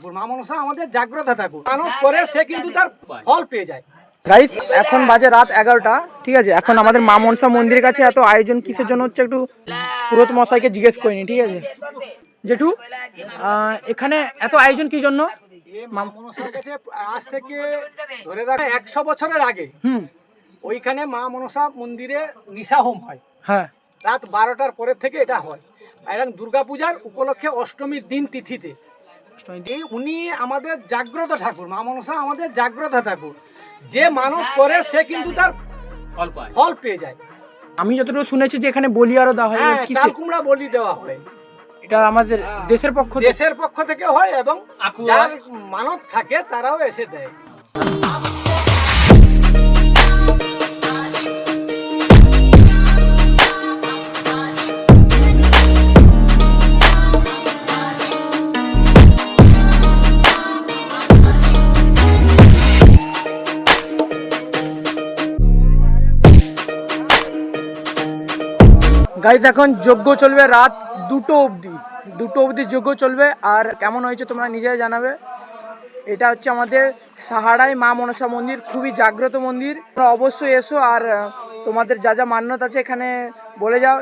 মা মনসা আমাদের জাগ্রত থাকুক, মানত করে সে কিন্তু তার ফল পেয়ে যায়। গাইস এখন বাজে রাত 11টা, ঠিক আছে। এখন আমাদের মা মনসা মন্দিরের কাছে এত আয়োজন কিসের জন্য হচ্ছে একটু পুরোহিত মশাইকে জিজ্ঞেস করিনি, ঠিক আছে জেঠু। এখানে এত আয়োজন কি জন্য? মা মনসার কাছে আজ থেকে ধরে রাখা 100 বছরের আগে ওইখানে মা মনসা মন্দিরে নিশা হোম হয়। হ্যাঁ, রাত 12টার পরের থেকে এটা হয়, এবং দুর্গাপূজার উপলক্ষে অষ্টমীর দিন তিথিতে উনি আমাদের জাগ্রত ঠাকুর। মা মনসা আমাদের জাগ্রত ঠাকুর, যে মানত করে সে কিন্তু তার ফল পেয়ে যায়। আমি যতটুকু শুনেছি যে এখানে বলি আরো দেওয়া হয়। হ্যাঁ, চাল কুমড়া বলি দেওয়া হয়। এটা আমাদের দেশের পক্ষ থেকে হয়, এবং যার মানত থাকে তারাও এসে দেয়। গাইজ এখন যজ্ঞ চলবে রাত 2টো অবধি যজ্ঞ চলবে। আর কেমন হয়েছে তোমরা নিজেরাই জানাবে। এটা হচ্ছে আমাদের সাহারায় মা মনসা মন্দির, খুবই জাগ্রত মন্দির। তোমরা অবশ্যই এসো, আর তোমাদের যা যা মান্যত আছে এখানে বলে যাও।